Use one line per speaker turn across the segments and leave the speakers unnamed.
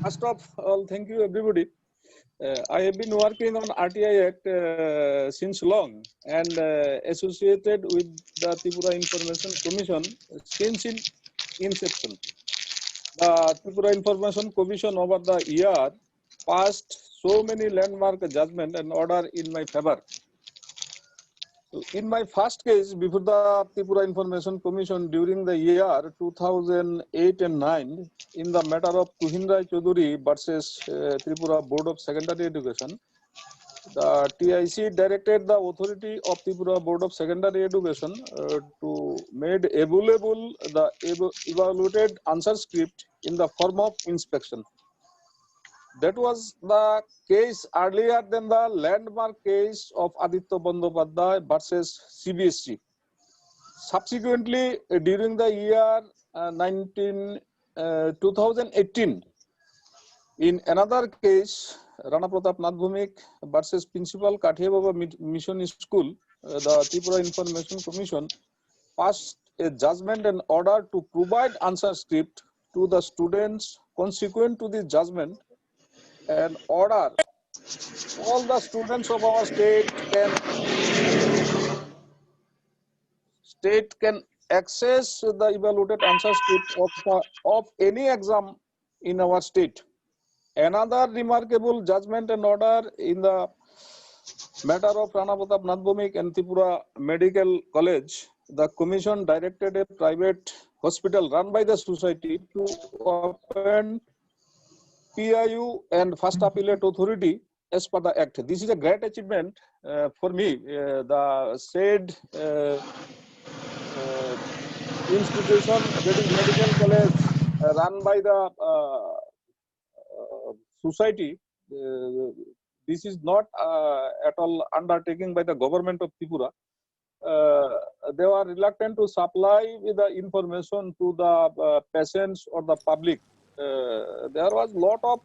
First of all, thank you everybody. I have been working on RTI Act since long and associated with the Tripura Information Commission since in inception. The Tripura Information Commission over the year passed so many landmark judgment and order in my favor. In my first case before the Tripura Information Commission during the year 2008 and 9, in the matter of Tuhin Rai Chaudhuri versus Tripura Board of Secondary Education, the TIC directed the authority of Tripura Board of Secondary Education to made available the evaluated answer script in the form of inspection. That was the case earlier than the landmark case of Aditya Bandyopadhyay versus CBSE. Subsequently, during the year 2018, in another case, Rana Pratap Nath Bhumik versus Principal Kathia Baba Mission School, the Tripura Information Commission passed a judgment and order to provide answer script to the students consequent to the judgment and order. All the students of our state can access the evaluated answer script of any exam in our state. Another remarkable judgment and order in the matter of Rana Pratap Nath Bhumik and Tripura Medical College, the commission directed a private hospital run by the society to open PIU and First Appellate Authority as per the Act. This is a great achievement for me. The said institution, that is medical college, run by the society. This is not at all undertaking by the government of Tripura. They were reluctant to supply with the information to the patients or the public. There was a lot of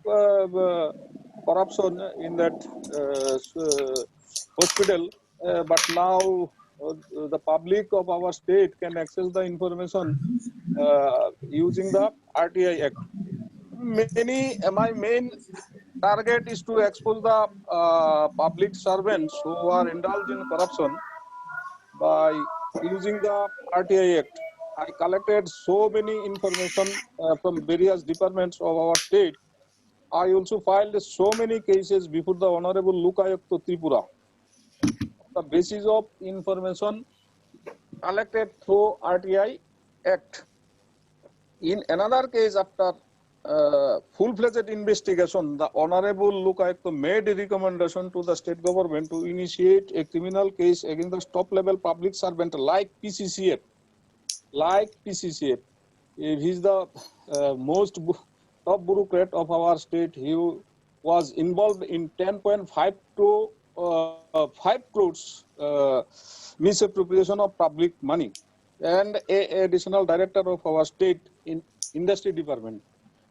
corruption in that hospital, but now the public of our state can access the information using the RTI Act. My main target is to expose the public servants who are indulged in corruption by using the RTI Act. I collected so many information from various departments of our state. I also filed so many cases before the Honorable Lokayukta Tripura. The basis of information collected through RTI Act. In another case, after full-fledged investigation, the Honorable Lokayukta made a recommendation to the state government to initiate a criminal case against the top-level public servant like PCCF. If he is the most top bureaucrat of our state, he was involved in 10.5 to 5 crores misappropriation of public money, and a additional director of our state in industry department.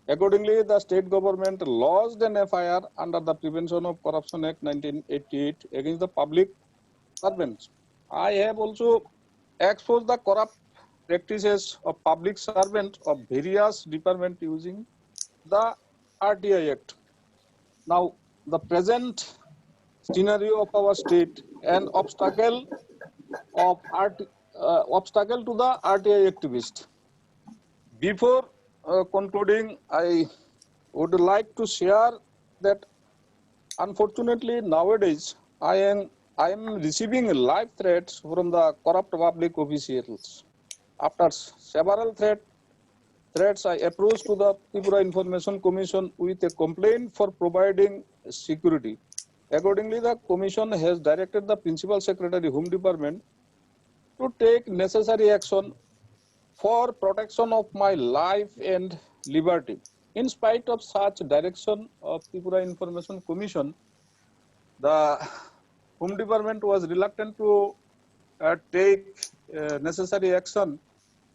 Accordingly, the state government lodged an FIR under the Prevention of Corruption Act 1988 against the public servants. I have also exposed the corrupt practices of public servants of various departments using the RTI Act. Now, the present scenario of our state and obstacle to the RTI activist. Before concluding, I would like to share that unfortunately nowadays I am receiving live threats from the corrupt public officials. After several threats, I approached to the Tripura Information Commission with a complaint for providing security. Accordingly, the commission has directed the Principal Secretary, Home Department, to take necessary action for protection of my life and liberty. In spite of such direction of Tripura Information Commission, the Home Department was reluctant to take necessary action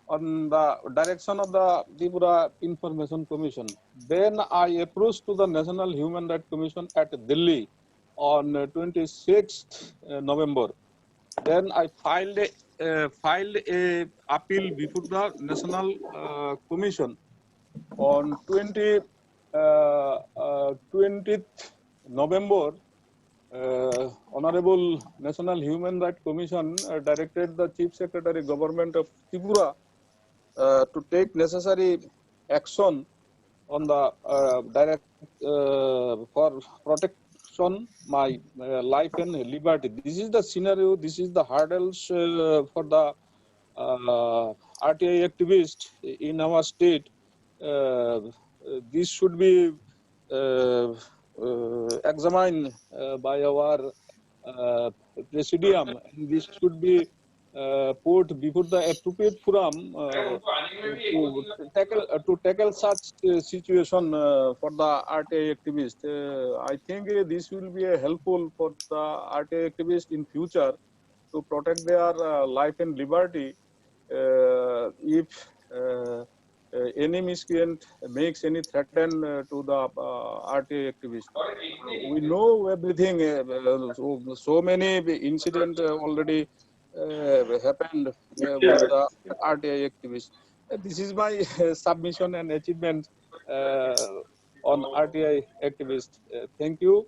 on the direction of the Tripura Information Commission. Then I approached to the National Human Rights Commission at Delhi on 26th November. Then I filed a appeal before the National Commission on 28 20th November, Honorable National Human Rights Commission directed the Chief Secretary Government of Tripura to take necessary action on the direct for protection my life and liberty. This is the scenario. This is the hurdles for the RTI activists in our state. This should be examined by our presidium, and this should be put before the appropriate forum to tackle such situation for the RTI activist. I think this will be helpful for the RTI activist in future to protect their life and liberty. If any miscreant makes any threaten to the RTI activist, we know everything. So many incident already happened with the RTI activists. This is my submission and achievement on RTI activists. Thank you,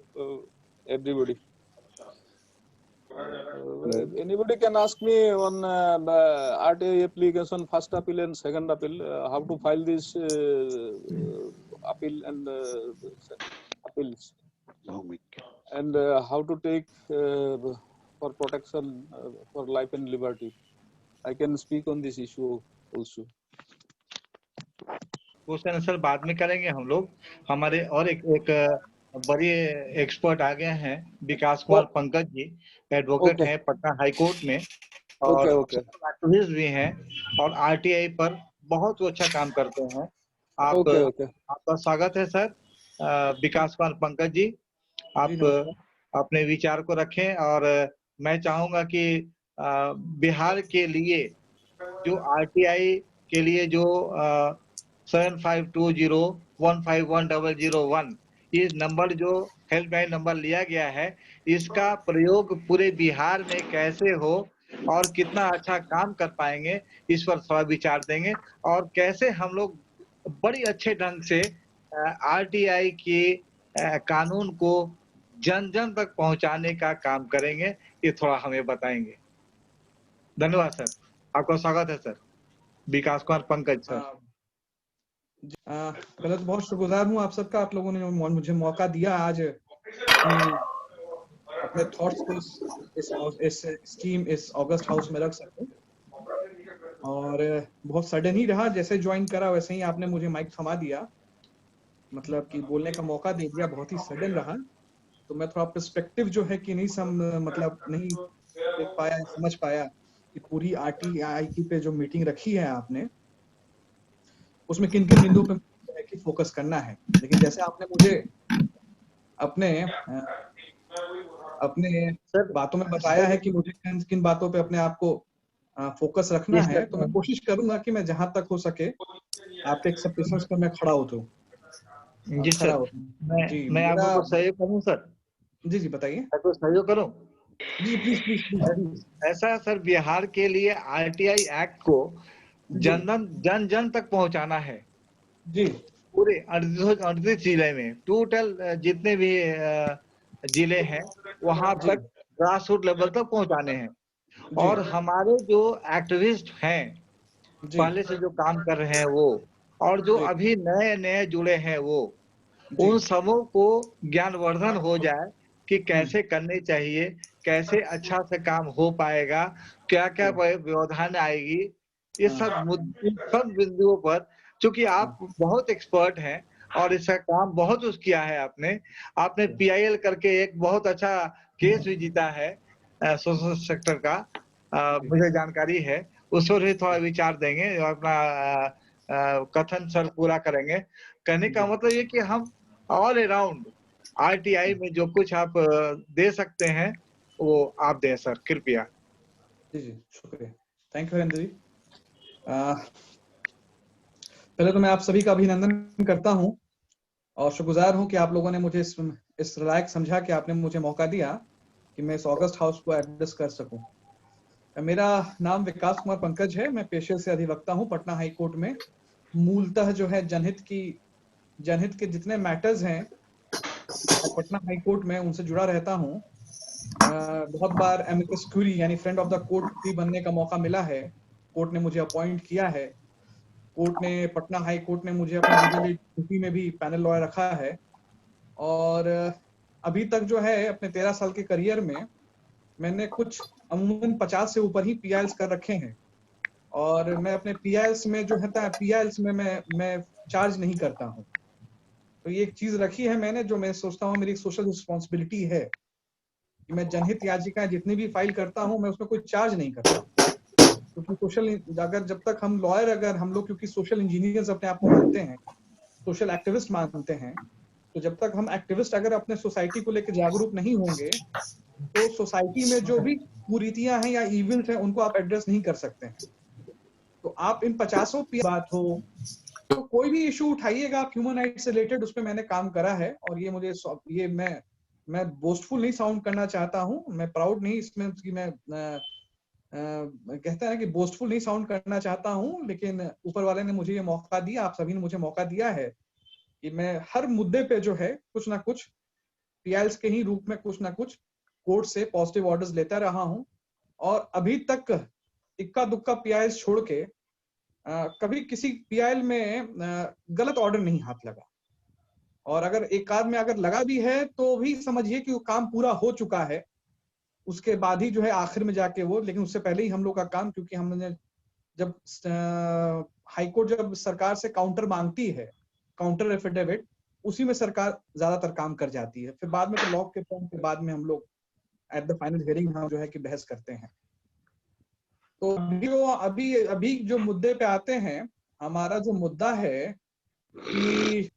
everybody. Anybody can ask me on RTI application, first appeal and second appeal, how to file this appeal and appeals, and how to take for protection for life and liberty. I can speak on this issue also.
Question answer बाद में करेंगे हम लोग। हमारे और एक बड़े expert आ गए हैं, विकास कुमार पंकज जी, एडवोकेट हैं पटना हाई कोर्ट में और एक्टिविस्ट भी हैं और आरटीआई पर बहुत अच्छा काम करते हैं। आपका स्वागत है सर। विकास कुमार पंकज जी, आप अपने विचार को रखें और मैं चाहूंगा कि बिहार के लिए जो आरटीआई के लिए जो 7520151001 ये नंबर जो हेल्पलाइन नंबर लिया गया है, इसका प्रयोग पूरे बिहार में कैसे हो और कितना अच्छा काम कर पाएंगे, इस पर थोड़ा विचार देंगे और कैसे हम लोग बड़ी अच्छे ढंग से आरटीआई के कानून को जन जन तक पहुंचाने का काम करेंगे, ये थोड़ा हमें बताएंगे। धन्यवाद सर, आपका स्वागत है सर। विकास कुमार पंकज सर।
पहले तो बहुत शुक्रगुजार हूँ आप सबका, आप लोगों ने मुझे मौका दिया आज अपने थॉट्स को इस स्कीम इस ऑगस्ट हाउस में रख सकूं। और बहुत सडन ही रहा, जैसे ज्वाइन करा वैसे ही आपने मुझे माइक थमा दिया, मतलब कि बोलने का मौका दे दिया, बहुत ही सडन रहा। तो मैं थोड़ा पर्सपेक्टिव जो है कि नहीं नहीं देख पाया, समझ पाया कि पूरी आरटीआई पे जो मीटिंग रखी है आपने, उसमें किन किन बिंदुओं पे कि फोकस करना है। लेकिन जैसे आपने मुझे अपने बातों में बताया है कि मुझे किन बातों पे अपने आप को फोकस रखना है, तो मैं कोशिश करूंगा कि मैं जहां तक हो सके आपके एक्सपेक्टेशंस पर मैं खड़ा उतरूं।
जी सर, मैं आपको सहयोग करूं सर?
जी जी बताइए।
आपको सहयोग करूं?
जी प्लीज प्लीज प्लीज।
ऐसा सर, बिहार के लिए आरटीआई एक्ट को जन जन तक पहुंचाना है
जी,
पूरे 38 जिले में, टोटल जितने भी जिले हैं वहां तक ग्रास रूट लेवल तक पहुंचाने हैं। और हमारे जो एक्टिविस्ट हैं पहले से जो काम कर रहे हैं वो, और जो अभी नए जुड़े हैं वो, उन सबों को ज्ञानवर्धन हो जाए कि कैसे करने चाहिए, कैसे अच्छा से काम हो पाएगा, क्या क्या व्यवधान आएगी, ये सब बिंदुओं पर, चूंकि आप बहुत एक्सपर्ट हैं और इसका काम बहुत कुछ किया है आपने पीआईएल करके एक बहुत अच्छा केस भी जीता है सोशल सेक्टर का, मुझे जानकारी है। उस पर भी थोड़ा विचार देंगे, अपना कथन सर पूरा करेंगे। कहने का मतलब ये कि हम ऑल अराउंड आरटीआई में जो कुछ आप दे सकते हैं वो आप दें सर, कृपया।
जी जी शुक्रिया, थैंक यू हरेंद्र जी। पहले तो मैं आप सभी का अभिनंदन करता हूं और शुक्रगुजार हूं कि आप लोगों ने मुझे इस लायक समझा कि आपने मुझे मौका दिया कि मैं इस ऑगस्ट हाउस को एड्रेस कर सकूं। मेरा नाम विकास कुमार पंकज है, मैं पेशे से अधिवक्ता हूं पटना हाई कोर्ट में। मूलतः जो है जनहित की जनहित के जितने मैटर्स हैं पटना हाई कोर्ट में उनसे जुड़ा रहता हूँ। बहुत बार एमिकस क्यूरी यानी फ्रेंड ऑफ द कोर्ट भी बनने का मौका मिला है। कोर्ट ने मुझे अपॉइंट किया है। कोर्ट ने, पटना हाई कोर्ट ने मुझे अपनी लीगल ड्यूटी में भी पैनल लॉयर रखा है। और अभी तक जो है अपने 13 साल के करियर में मैंने कुछ अमूमन 50 से ऊपर ही पीआईएल्स कर रखे हैं। और मैं अपने पीआईएल्स में जो है पीआईएल्स में मैं चार्ज नहीं करता हूँ। तो ये एक चीज रखी है मैंने, जो मैं सोचता हूँ मेरी सोशल रिस्पॉन्सिबिलिटी है कि मैं जनहित याचिकाएं जितनी भी फाइल करता हूँ मैं उसमें कोई चार्ज नहीं करता। क्योंकि सोशल, अगर जब तक हम लॉयर, अगर हम लोग क्योंकि सोशल इंजीनियर्स अपने आप को मानते हैं, सोशल एक्टिविस्ट मानते हैं, तो जब तक हम एक्टिविस्ट अगर अपने सोसाइटी को लेकर जागरूक नहीं होंगे तो सोसाइटी में जो भी कुरीतियां हैं या इविल्स हैं उनको आप एड्रेस नहीं कर सकते हैं। तो आप इन 50 बात हो तो कोई भी इशू उठाइएगा आप ह्यूमन राइट से रिलेटेड, उस पर मैंने काम करा है। और ये मुझे ये मैं बोस्टफुल नहीं साउंड करना चाहता हूँ, मैं प्राउड नहीं इसमें कि मैं कहता है कि बोस्टफुल नहीं साउंड करना चाहता हूँ, लेकिन ऊपर वाले ने मुझे ये मौका दिया, आप सभी ने मुझे मौका दिया है कि मैं हर मुद्दे पे जो है कुछ ना कुछ पीआईएल्स के ही रूप में कुछ ना कुछ कोर्ट से पॉजिटिव ऑर्डर्स लेता रहा हूँ। और अभी तक इक्का दुक्का पीआईएल्स छोड़ के कभी किसी पीआईएल में गलत ऑर्डर नहीं हाथ लगा। और अगर एक आध में अगर लगा भी है तो भी समझिए कि वो काम पूरा हो चुका है, उसके बाद ही जो है आखिर में जाके वो, लेकिन उससे पहले ही हम लोग का काम, क्योंकि हमने जब हाईकोर्ट जब सरकार से काउंटर मांगती है, काउंटर एफिडेविट, उसी में सरकार ज्यादातर काम कर जाती है। फिर बाद में तो लॉ के फॉर्म के बाद में हम लोग एट द फाइनल हियरिंग हम जो है कि बहस करते हैं। तो अभी जो मुद्दे पे आते हैं, हमारा जो मुद्दा है कि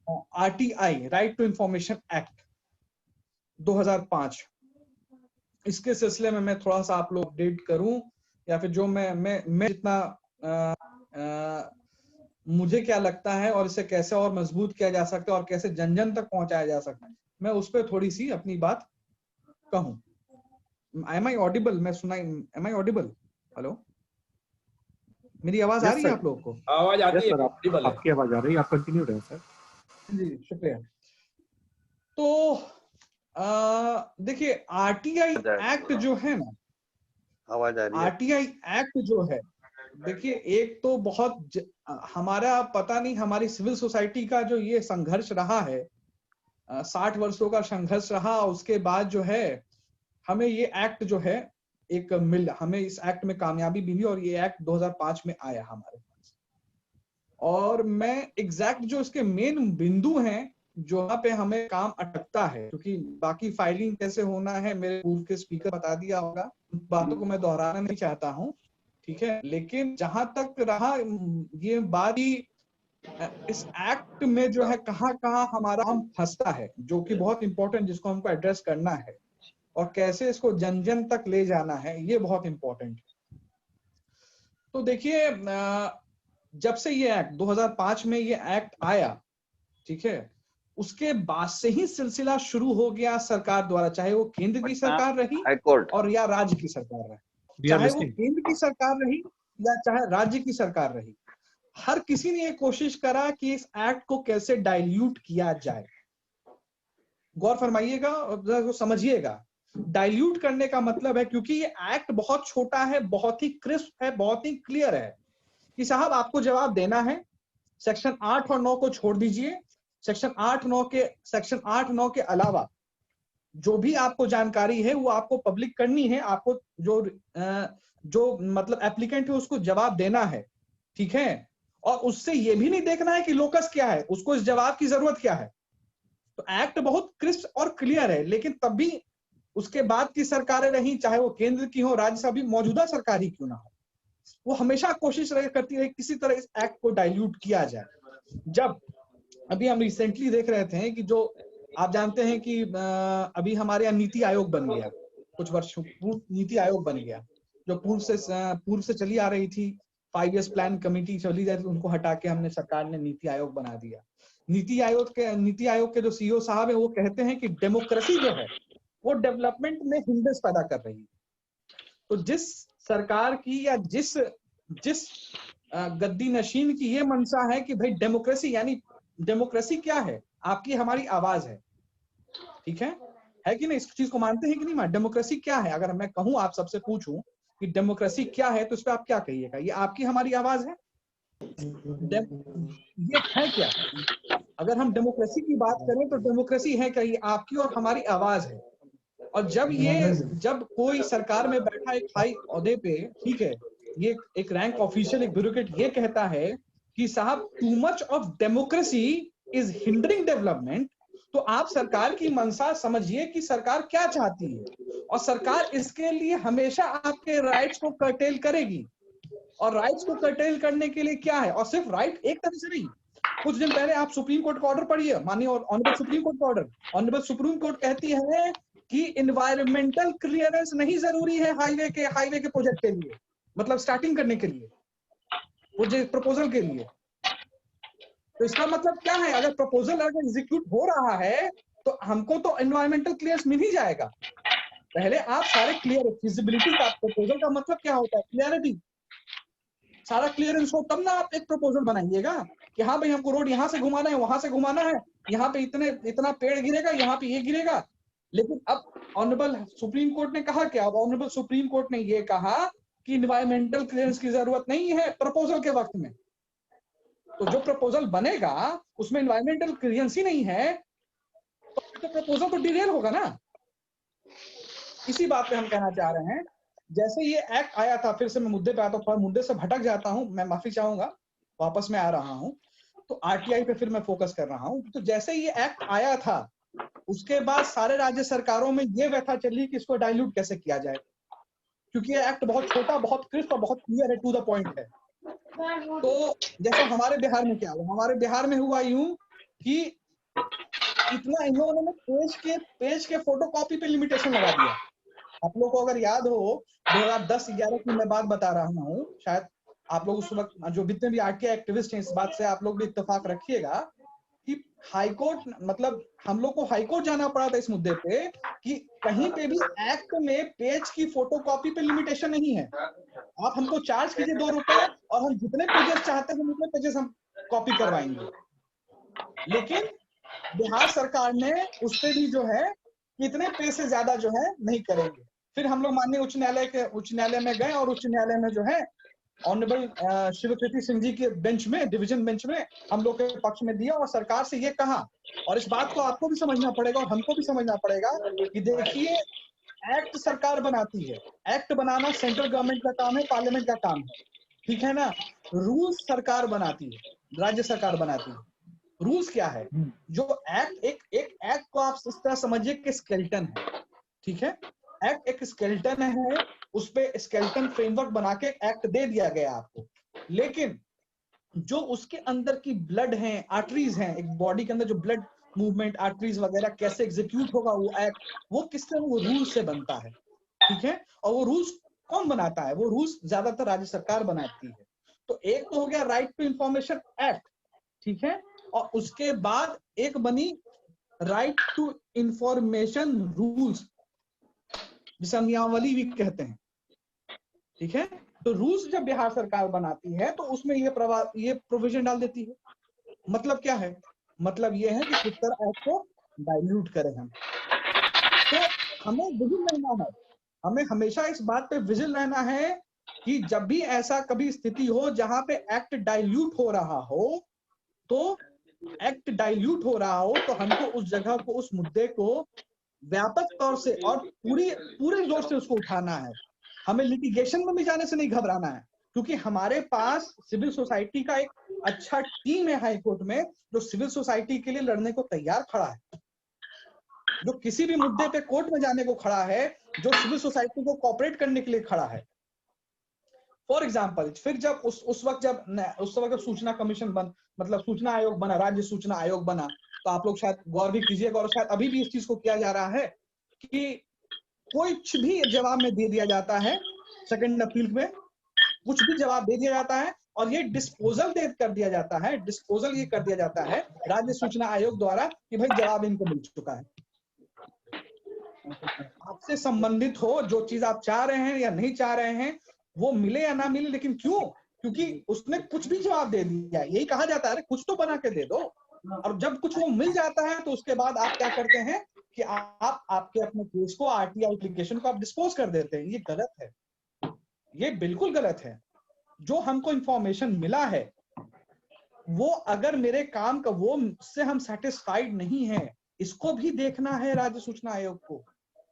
RTI, right to information act 2005, इसके सिलसिले में मैं थोड़ा सा आप लोग अपडेट करूं, या फिर जो मैं जितना मुझे क्या लगता है और इसे कैसे और मजबूत किया जा सकता है और कैसे जन जन तक पहुंचाया जा सकता है, मैं उस पर थोड़ी सी अपनी बात कहूं। Am I audible? Am I audible? Hello, मेरी आवाज आ रही है आप लोगों को?
आवाज आती है,
आपकी आवाज आ रही है, आप कंटिन्यू रहे सर।
जी शुक्रिया। तो देखिए आरटीआई एक्ट जो है ना,
आवाज आ रही है।
आरटीआई एक्ट जो है, देखिए एक तो बहुत हमारा पता नहीं, हमारी सिविल सोसाइटी का जो ये संघर्ष रहा है, 60 वर्षों का संघर्ष रहा, उसके बाद जो है हमें ये एक्ट जो है हमें इस एक्ट में कामयाबी मिली और ये एक्ट 2005 में आया हमारे पास। और मैं एग्जैक्ट जो इसके मेन बिंदु हैं जहाँ पे हमें काम अटकता है, क्योंकि बाकी फाइलिंग कैसे होना है मेरे पूर्व के स्पीकर बता दिया होगा, बातों को मैं दोहराना नहीं चाहता हूँ, ठीक है। लेकिन जहां तक रहा ये बात ही इस एक्ट में जो है कहाँ कहाँ हमारा हम फंसता है, जो कि बहुत इंपॉर्टेंट, जिसको हमको एड्रेस करना है और कैसे इसको जन जन तक ले जाना है, ये बहुत इंपॉर्टेंट है। तो देखिए जब से ये एक्ट 2005 में ये एक्ट आया, ठीक है, उसके बाद से ही सिलसिला शुरू हो गया सरकार द्वारा, चाहे वो केंद्र की सरकार रही और या राज्य की सरकार रही, चाहे वो केंद्र की सरकार रही या चाहे राज्य की सरकार रही, हर किसी ने ये कोशिश करा कि इस एक्ट को कैसे डाइल्यूट किया जाए। गौर फरमाइएगा और समझिएगा, डाइल्यूट करने का मतलब है, क्योंकि ये एक्ट बहुत छोटा है, बहुत ही क्रिस्प है, बहुत ही क्लियर है कि साहब आपको जवाब देना है, सेक्शन 8 और 9 को छोड़ दीजिए, सेक्शन 8 9 के अलावा जो भी आपको जानकारी है वो आपको पब्लिक करनी है, आपको जो मतलब एप्लीकेंट है उसको जवाब देना है, ठीक है। और उससे ये भी नहीं देखना है कि लोकस क्या है, उसको इस जवाब की जरूरत क्या है। तो एक्ट बहुत क्रिस्प और क्लियर है, लेकिन तब भी उसके बाद की सरकारें रही, चाहे वो केंद्र की हो, राज्यसभा भी, मौजूदा सरकार ही क्यों ना हो, वो हमेशा कोशिश करती रही किसी तरह इस एक्ट को डाइल्यूट किया जाए। जब अभी हम रिसेंटली देख रहे थे कि जो आप जानते हैं कि अभी हमारे यहाँ नीति आयोग बन गया, कुछ वर्षों पूर्व नीति आयोग बन गया, जो पूर्व से चली आ रही थी, 5 इयर्स प्लान कमेटी चली जाती, उनको हटा के हमने सरकार ने नीति आयोग बना दिया। नीति आयोग के जो सीईओ साहब है वो कहते हैं कि डेमोक्रेसी जो है वो डेवलपमेंट में हिंड्रेंस पैदा कर रही है। तो जिस सरकार की या जिस गद्दी नशीन की ये मंशा है कि भाई डेमोक्रेसी, यानी डेमोक्रेसी क्या है? आपकी हमारी आवाज है, ठीक है कि नहीं? इस चीज को मानते हैं कि नहीं? डेमोक्रेसी क्या है? अगर मैं कहूं, आप सबसे पूछूं कि डेमोक्रेसी क्या है, तो इस पे आप क्या कहिएगा? ये आपकी हमारी आवाज है? ये है क्या? अगर हम डेमोक्रेसी की बात करें तो डेमोक्रेसी है क्या? ये आपकी और हमारी आवाज है। और जब कोई सरकार में बैठा एक हाई ओहदे पे, ठीक है, ये एक रैंक ऑफिशियल, एक ब्यूरोक्रेट ये कहता है कि साहब too much of democracy is hindering development, तो आप सरकार की मंशा समझिए कि सरकार क्या चाहती है, और सरकार इसके लिए हमेशा आपके राइट्स को कर्टेल करेगी। और राइट्स को कर्टेल करने के लिए क्या है? और सिर्फ राइट एक तरह से नहीं, कुछ दिन पहले आप सुप्रीम कोर्ट का ऑर्डर पढ़िए, माननीय ऑनरेबल सुप्रीम कोर्ट का ऑर्डर। ऑनरेबल सुप्रीम कोर्ट कहती है कि इन्वायरमेंटल क्लियरेंस नहीं जरूरी है हाईवे के प्रोजेक्ट के लिए, मतलब स्टार्टिंग करने के लिए, वो जो प्रपोजल के लिए। तो इसका मतलब क्या है? अगर प्रपोजल अगर एग्जीक्यूट हो रहा है तो हमको तो एनवायरमेंटल क्लियरेंस मिल ही जाएगा। पहले आप सारे क्लियर, फिजिबिलिटी का, प्रपोजल का मतलब क्या होता है? क्लियरिटी, सारा क्लियरेंस हो तब ना आप एक प्रपोजल बनाइएगा कि हाँ भाई हमको रोड यहाँ से घुमाना है, वहां से घुमाना है, यहाँ पे इतना पेड़ गिरेगा, यहाँ पे ये गिरेगा। लेकिन अब ऑनरेबल सुप्रीम कोर्ट ने कहा क्या? अब ऑनरेबल सुप्रीम कोर्ट ने ये कहा कि इन्वायरमेंटल क्लियरेंस की जरूरत नहीं है प्रपोजल के वक्त में। तो जो प्रपोजल बनेगा उसमें इन्वायरमेंटल क्लियरेंस ही नहीं है, तो प्रपोजल तो डिरेल होगा ना। इसी बात पे हम कहना चाह रहे हैं, जैसे ये एक्ट आया था, फिर से मैं मुद्दे पे आता हूँ, मुद्दे से भटक जाता हूँ, मैं माफी चाहूंगा, वापस में आ रहा हूँ। तो आरटीआई पे फिर मैं फोकस कर रहा हूँ। तो जैसे ये एक्ट आया था, उसके बाद सारे राज्य सरकारों में ये व्यथा चली कि इसको डाइल्यूट कैसे किया जाए, क्योंकि ये एक्ट बहुत छोटा, बहुत क्रिस्प और बहुत क्लियर है, टू द पॉइंट है। तो जैसा हमारे बिहार में क्या हुआ? हमारे बिहार में हुआ यूं कि इतना इन लोगों ने पेज के फोटोकॉपी पे लिमिटेशन लगा दिया। आप लोगों को अगर याद हो, 2010-11 की मैं बात बता रहा हूँ, शायद आप लोग उस वक्त, जो जितने भी आरटीआई एक्टिविस्ट हैं, इस बात से आप लोग भी इत्तेफाक रखिएगा कि हाईकोर्ट, मतलब हम लोग को हाईकोर्ट जाना पड़ा था इस मुद्दे पे कि कहीं पे भी एक्ट में पेज की फोटोकॉपी पे लिमिटेशन नहीं है। आप हमको चार्ज कीजिए 2 रुपए और हम जितने पेजेस चाहते हैं उतने पेजेस हम कॉपी करवाएंगे। लेकिन बिहार सरकार ने उस पर भी जो है इतने पेज से ज्यादा जो है नहीं करेंगे। फिर हम लोग माननीय उच्च न्यायालय में गए और उच्च न्यायालय में जो है ऑनरेबल शिवकृति सिंह जी के बेंच में, डिवीजन बेंच में हम लोग के पक्ष में दिया और सरकार से ये कहा, और इस बात को आपको भी समझना पड़ेगा और हमको भी समझना पड़ेगा कि देखिए, एक्ट सरकार बनाती है, एक्ट बनाना सेंट्रल गवर्नमेंट का काम है, पार्लियामेंट का काम है, ठीक है ना। रूल्स सरकार बनाती है, राज्य सरकार बनाती है। रूल्स क्या है? जो एक्ट, एक एक्ट को आप इस तरह समझिए कि स्केलेटन है, ठीक है। एक्ट एक स्केलेटन है, उस पे स्केलेटन फ्रेमवर्क बना के एक्ट दे दिया गया आपको। लेकिन जो उसके अंदर की ब्लड है, आर्टरीज हैं, एक बॉडी के अंदर जो ब्लड मूवमेंट, आर्टरीज वगैरह कैसे एग्जीक्यूट होगा वो एक्ट, वो किससे? वो रूल से बनता है, ठीक है। और वो रूल्स कौन बनाता है? वो रूल्स ज्यादातर राज्य सरकार बनाती है। तो एक तो हो गया राइट टू इंफॉर्मेशन एक्ट, ठीक है, और उसके बाद एक बनी राइट टू इंफॉर्मेशन रूल्स, जिसे हम नियमावली भी कहते हैं, ठीक है। तो रूल्स जब बिहार सरकार बनाती है तो उसमें ये प्रोविजन डाल देती है। मतलब क्या है? मतलब ये है कि किस तरह एक्ट को डाइल्यूट करें हम। तो हमें विजिल रहना है, हमें हमेशा इस बात पे विजिल रहना है कि जब भी ऐसा कभी स्थिति हो जहां पे एक्ट डाइल्यूट हो रहा हो, तो एक्ट डाइल्यूट हो रहा हो तो हमको उस जगह को, उस मुद्दे को व्यापक तौर से और पूरे जोर से उसको उठाना है। हमें लिटिगेशन में भी जाने से नहीं घबराना है, क्योंकि हमारे पास सिविल सोसाइटी का एक अच्छा टीम है हाई कोर्ट में, जो सिविल सोसाइटी के लिए लड़ने को तैयार खड़ा है, जो किसी भी मुद्दे पे कोर्ट में जाने को खड़ा है, जो सिविल सोसाइटी को कोऑपरेट करने के लिए खड़ा है। फॉर एग्जाम्पल, फिर जब उस वक्त सूचना कमीशन मतलब सूचना आयोग बना, राज्य सूचना आयोग बना, तो आप लोग शायद गौर भी कीजिएगा, और शायद अभी भी इस चीज को किया जा रहा है कि कुछ भी जवाब में दे दिया जाता है, सेकंड अपील में कुछ भी जवाब दे दिया जाता है और ये डिस्पोजल कर दिया जाता है, डिस्पोजल ये कर दिया जाता है राज्य सूचना आयोग द्वारा कि भाई जवाब इनको मिल चुका है। आपसे संबंधित हो जो चीज आप चाह रहे हैं या नहीं चाह रहे हैं, वो मिले या ना मिले, लेकिन क्यों? क्योंकि उसने कुछ भी जवाब दे दिया। यही कहा जाता है कुछ तो बना के दे दो, और जब कुछ वो मिल जाता है तो उसके बाद आप क्या करते हैं कि आप आपके अपने केस को, आरटीआई एप्लीकेशन को आप डिस्पोज कर देते हैं। ये गलत है, ये बिल्कुल गलत है। जो हमको इंफॉर्मेशन मिला है वो अगर मेरे काम का वो से हम सेटिस्फाइड नहीं है, इसको भी देखना है राज्य सूचना आयोग को।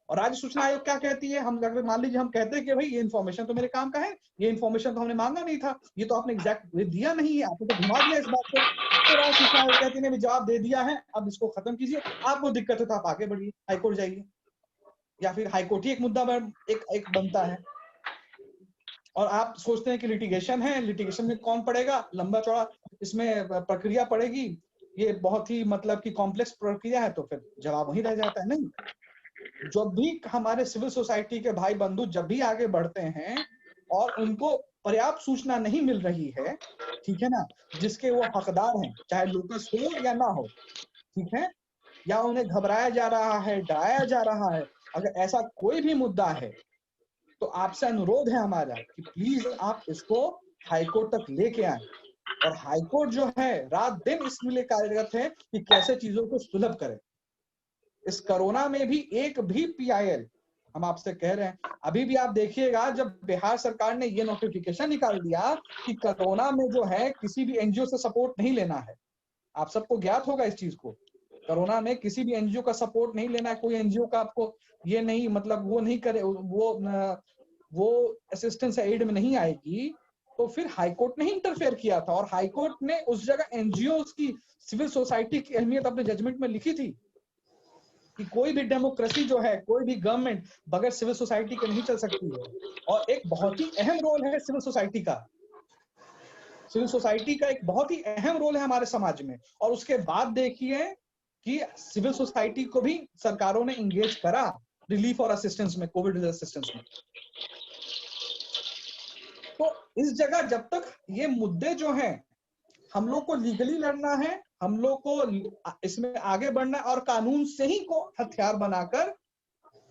और राज्य सूचना आयोग क्या कहती है, हम अगर मान लीजिए हम कहते हैं कि भाई ये इन्फॉर्मेशन तो मेरे काम का है, ये इन्फॉर्मेशन तो हमने मांगा नहीं था, ये तो आपने एग्जैक्ट दिया नहीं है, आपने तो घुमा दिया इस बात को, तो राज्य सूचना आयोग कहती है जवाब दे दिया है, अब इसको खत्म कीजिए। आपको दिक्कत है तो आप आगे बढ़िए, हाईकोर्ट जाइए, या फिर हाईकोर्ट ही एक मुद्दा एक बनता है। और आप सोचते हैं कि लिटिगेशन है, लिटिगेशन में कौन पड़ेगा, लंबा चौड़ा इसमें प्रक्रिया पड़ेगी, ये बहुत ही मतलब कि कॉम्प्लेक्स प्रक्रिया है, तो फिर जवाब वहीं रह जाता है। नहीं, जब भी हमारे सिविल सोसाइटी के भाई बंधु जब भी आगे बढ़ते हैं और उनको पर्याप्त सूचना नहीं मिल रही है, ठीक है ना, जिसके वो हकदार हैं, चाहे लोकस हो या ना हो, ठीक है, या उन्हें घबराया जा रहा है, डराया जा रहा है, अगर ऐसा कोई भी मुद्दा है तो आपसे अनुरोध है हमारा कि प्लीज आप इसको हाईकोर्ट तक लेके आए। और हाईकोर्ट जो है रात दिन इसके लिए कार्यरत है कि कैसे चीजों को सुलभ करें। इस कोरोना में भी एक भी पीआईएल, हम आपसे कह रहे हैं, अभी भी आप देखिएगा जब बिहार सरकार ने ये नोटिफिकेशन निकाल दिया कि कोरोना में जो है किसी भी एनजीओ से सपोर्ट नहीं लेना है, आप सबको ज्ञात होगा इस चीज को, कोरोना में किसी भी एनजीओ का सपोर्ट नहीं लेना है, कोई एनजीओ का आपको ये नहीं मतलब वो नहीं करे, वो असिस्टेंस एड में नहीं आएगी, तो फिर हाईकोर्ट ने ही इंटरफेयर किया था। और हाईकोर्ट ने उस जगह एनजीओ की, सिविल सोसाइटी की अहमियत अपने जजमेंट में लिखी थी कि कोई भी डेमोक्रेसी जो है, कोई भी गवर्नमेंट बगैर सिविल सोसाइटी के नहीं चल सकती है। और एक बहुत ही अहम रोल है सिविल सोसाइटी का, सिविल सोसाइटी का एक बहुत ही अहम रोल है हमारे समाज में। और उसके बाद देखिए कि सिविल सोसाइटी को भी सरकारों ने इंगेज करा रिलीफ और असिस्टेंस में, कोविड असिस्टेंस में। तो इस जगह जब तक ये मुद्दे जो हैं, हम लोग को लीगली लड़ना है, हम लोग को इसमें आगे बढ़ना है, और कानून से ही को हथियार बनाकर,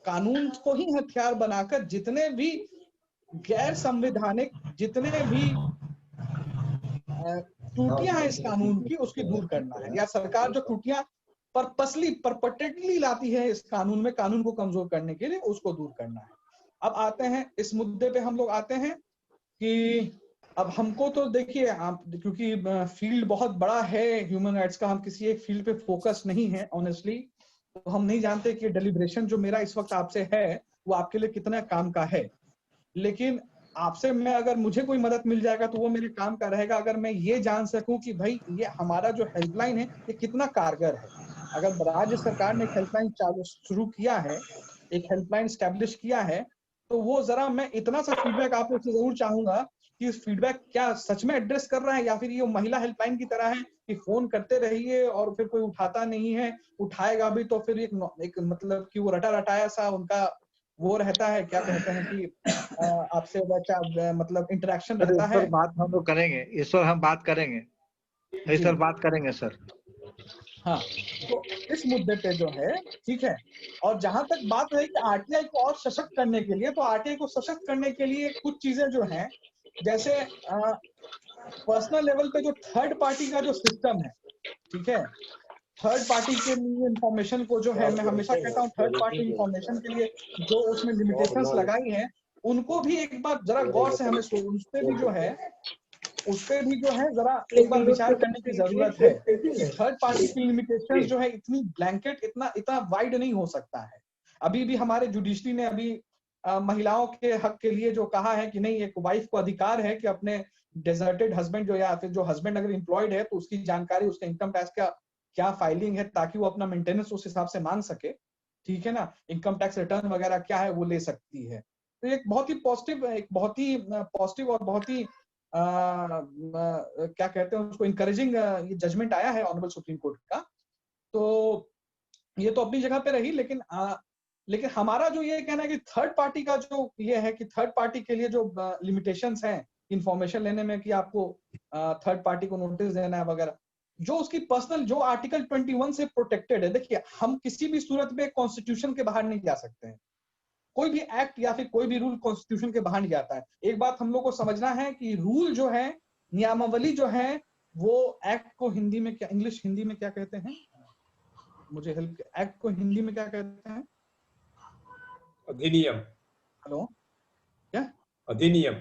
कानून को ही हथियार बनाकर जितने भी गैर संवैधानिक, जितने भी त्रुटियां हैं इस कानून की, उसकी दूर करना है। या सरकार जो त्रुटियां पर्पसली परपटेटली लाती है इस कानून में, कानून को कमजोर करने के लिए, उसको दूर करना है। अब आते हैं इस मुद्दे पे, हम लोग आते हैं कि अब हमको तो देखिए आप, क्योंकि फील्ड बहुत बड़ा है ह्यूमन राइट्स का, हम किसी एक फील्ड पे फोकस नहीं है ऑनेस्टली, तो हम नहीं जानते कि डेलिब्रेशन जो मेरा इस वक्त आपसे है वो आपके लिए कितना काम का है। लेकिन आपसे मैं, अगर मुझे कोई मदद मिल जाएगा तो वो मेरे काम का रहेगा, अगर मैं ये जान सकूं कि भाई ये हमारा जो हेल्पलाइन है ये कितना कारगर है। अगर राज्य सरकार ने एक हेल्पलाइन शुरू किया है, एक हेल्पलाइन स्टैब्लिश किया है, तो वो जरा मैं इतना सा फीडबैक आप लोग से जरूर चाहूंगा कि इस फीडबैक क्या सच में एड्रेस कर रहा है, या फिर ये महिला हेल्पलाइन की तरह है कि फोन करते रहिए और फिर कोई उठाता नहीं है, उठाएगा भी तो फिर एक मतलब कि वो रटा रटाया सा उनका वो रहता है, क्या कहते हैं कि आपसे बच्चा मतलब इंटरेक्शन रहता है।
बात हम लोग करेंगे, इस पर हम बात करेंगे, इस पर बात करेंगे सर।
हाँ, तो इस मुद्दे पे जो है, ठीक है। और जहां तक बात है कि आरटीआई को और सशक्त करने के लिए, तो आरटीआई को सशक्त करने के लिए कुछ चीजें जो हैं, जैसे पर्सनल लेवल पे जो थर्ड पार्टी का जो सिस्टम है, ठीक है, थर्ड पार्टी के लिए इंफॉर्मेशन को जो है, मैं हमेशा कहता हूँ थर्ड पार्टी इंफॉर्मेशन के लिए जो उसमें लिमिटेशंस लगाई हैं, उनको भी एक बार जरा गौर से हमें उस पे भी जो है, उस पे भी जो है जरा एक बार विचार करने की जरूरत है कि थर्ड पार्टी की लिमिटेशंस जो है इतनी ब्लैंकेट, इतना वाइड नहीं हो सकता है। अभी भी हमारे जुडिशरी ने अभी महिलाओं के हक के लिए जो कहा है कि नहीं, एक वाइफ को अधिकार है कि अपने डेजर्टेड हस्बैंड जो, या फिर जो हस्बैंड अगर एम्प्लॉयड है तो उसकी जानकारी, उसके इनकम टैक्स का क्या फाइलिंग है, ताकि वो अपना मेंटेनेंस उस हिसाब से मांग सके, ठीक है ना, इनकम टैक्स रिटर्न वगैरह क्या है वो ले सकती है। तो एक बहुत ही पॉजिटिव और बहुत ही क्या कहते हैं उसको, इंकरेजिंग ये जजमेंट आया है ऑनरेबल सुप्रीम कोर्ट का। तो ये तो अपनी जगह पे रही, लेकिन हमारा जो ये कहना है कि थर्ड पार्टी का जो ये है कि थर्ड पार्टी के लिए जो लिमिटेशंस हैं इंफॉर्मेशन लेने में, कि आपको थर्ड पार्टी को नोटिस देना है वगैरह, जो उसकी पर्सनल, जो आर्टिकल 21 से प्रोटेक्टेड है। देखिए, हम किसी भी सूरत में कॉन्स्टिट्यूशन के बाहर नहीं जा सकते हैं, कोई भी एक्ट या फिर कोई भी रूल कॉन्स्टिट्यूशन के बाहर नहीं जाता है। एक बात हम लोग को समझना है कि रूल जो है, नियमावली जो है, वो एक्ट को हिंदी में क्या, इंग्लिश हिंदी में क्या कहते हैं, मुझे हेल्प, एक्ट को हिंदी में क्या कहते हैं?
अधिनियम।
हेलो, क्या?
अधिनियम।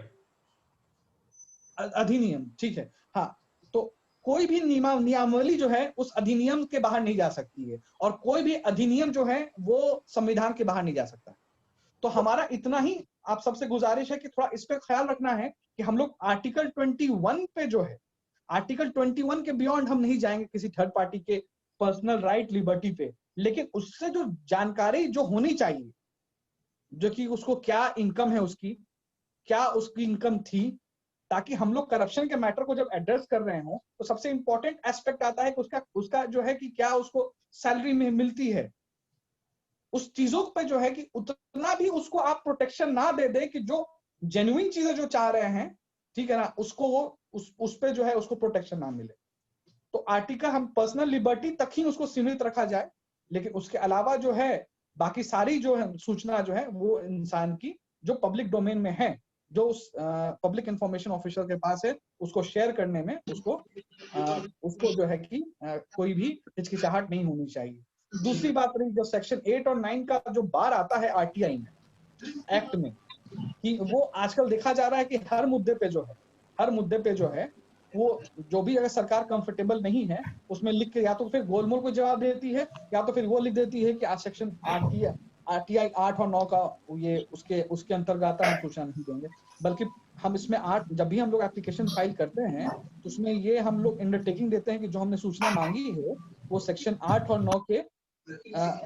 अधिनियम, ठीक है। हाँ, तो कोई भी नियमावली जो है उस अधिनियम के बाहर नहीं जा सकती है, और कोई भी अधिनियम जो है वो संविधान के बाहर नहीं जा सकता। तो हमारा इतना ही आप सबसे गुजारिश है कि थोड़ा इस पे ख्याल रखना है कि हम लोग आर्टिकल 21 पे जो है, आर्टिकल 21 के बियॉन्ड हम नहीं जाएंगे किसी थर्ड पार्टी के पर्सनल राइट लिबर्टी पे, लेकिन उससे जो जानकारी जो होनी चाहिए, जो कि उसको क्या इनकम है, उसकी क्या उसकी इनकम थी, ताकि हम लोग करप्शन के मैटर को जब एड्रेस कर रहे हो तो सबसे इंपॉर्टेंट एस्पेक्ट आता है कि उसका जो है कि क्या उसको सैलरी में मिलती है। उस चीजों पे जो है कि उतना भी उसको आप प्रोटेक्शन ना दे दे कि जो जेन्युइन चीजें जो चाह रहे हैं, ठीक है ना, उसको वो उस पे जो है उसको प्रोटेक्शन ना मिले। तो आर्टिकल हम पर्सनल लिबर्टी तक ही उसको सीमित रखा जाए, लेकिन उसके अलावा जो है बाकी सारी जो है सूचना जो है वो इंसान की जो पब्लिक डोमेन में है, जो उस पब्लिक इंफॉर्मेशन ऑफिसर के पास है, उसको शेयर करने में उसको जो है कि कोई भी हिचकिचाहट नहीं होनी चाहिए। दूसरी बात रही जो सेक्शन 8 और 9 का जो बार आता है आरटीआई में, एक्ट में, कि वो आजकल देखा जा रहा है कि हर मुद्दे पे जो है वो जो भी अगर सरकार कंफर्टेबल नहीं है उसमें लिख के या तो फिर गोलमोल को जवाब देती है, या तो फिर वो लिख देती है कि आज सेक्शन आरटीआई 8 और 9 का ये उसके अंतर्गत हम सूचना नहीं देंगे। बल्कि हम इसमें 8 जब भी हम लोग एप्लीकेशन फाइल करते हैं तो उसमें ये हम लोग अंडरटेकिंग देते हैं कि जो हमने सूचना मांगी है वो सेक्शन 8 और 9 के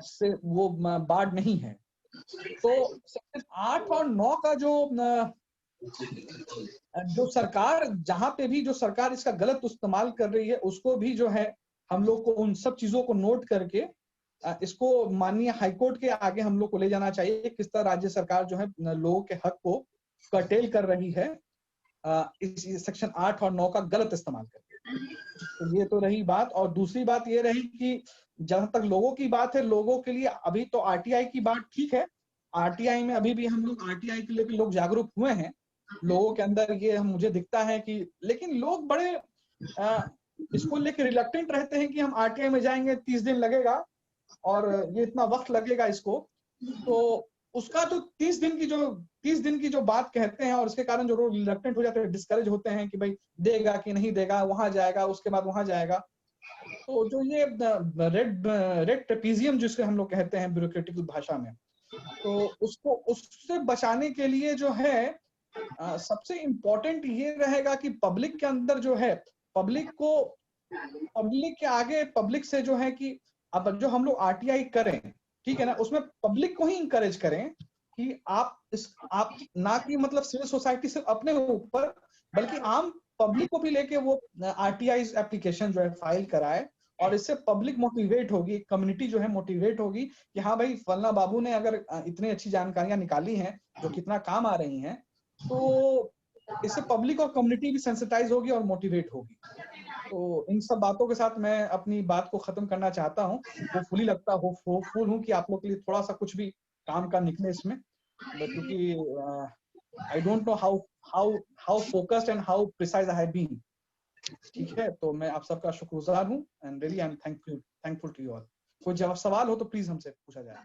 से वो बार्ड नहीं है। तो सेक्शन 8 और 9 का जो सरकार, जहां पे भी जो सरकार इसका गलत इस्तेमाल कर रही है, उसको भी जो है हम लोग को उन सब चीजों को नोट करके इसको माननीय हाईकोर्ट के आगे हम लोग को ले जाना चाहिए, किस तरह राज्य सरकार जो है लोगों के हक को कर्टेल कर रही है इस सेक्शन 8 और 9 का गलत इस्तेमाल करके। तो ये तो रही बात। और दूसरी बात ये रही कि जहां तक लोगों की बात है, लोगों के लिए अभी तो आरटीआई की बात ठीक है, आरटीआई में अभी भी हम लोग आरटीआई के लिए लोग जागरूक हुए हैं, लोगों के अंदर ये मुझे दिखता है कि, लेकिन लोग बड़े इसको लेके रिलक्टेंट रहते हैं कि हम आरटीआई में जाएंगे 30 दिन लगेगा और ये इतना वक्त लगेगा इसको। तो उसका जो 30 दिन की जो बात कहते हैं और इसके कारण जो लोग रिलक्टेंट हो जाते हैं, डिस्करेज होते हैं कि भाई देगा कि नहीं देगा, वहां जाएगा उसके बाद वहां जाएगा। तो जो ये रेड ट्रेपीजियम जिसको हम लोग कहते हैं ब्यूरोक्रेटिक भाषा में, तो उसको उससे बचाने के लिए जो है सबसे इम्पोर्टेंट ये रहेगा कि पब्लिक के अंदर जो है, पब्लिक के आगे, पब्लिक से जो है कि अब जो हम लोग आरटीआई करें, ठीक है ना, उसमें पब्लिक को ही इंकरेज करें कि आप ना कि मतलब सिविल सोसाइटी सिर्फ अपने ऊपर, बल्कि आम पब्लिक को भी लेके वो आरटीआई एप्लीकेशन जो है फाइल कराए, और इससे पब्लिक मोटिवेट होगी, कम्युनिटी जो है मोटिवेट होगी कि हाँ भाई फलना बाबू ने अगर इतनी अच्छी जानकारियां निकाली हैं जो कितना काम आ रही हैं, तो इससे पब्लिक और कम्युनिटी भी सेंसिटाइज होगी और मोटिवेट होगी। तो इन सब बातों के साथ मैं अपनी बात को खत्म करना चाहता हूँ। होपफुल हूँ कि आप लोग के लिए थोड़ा सा कुछ भी काम का निकले इसमें, क्योंकि I don't know how focused and how precise I have been. ठीक है, तो मैं आप सबका शुक्रगुजार हूँ and really I am thankful to you all. कोई जवाब सवाल हो तो प्लीज हमसे पूछा जाए।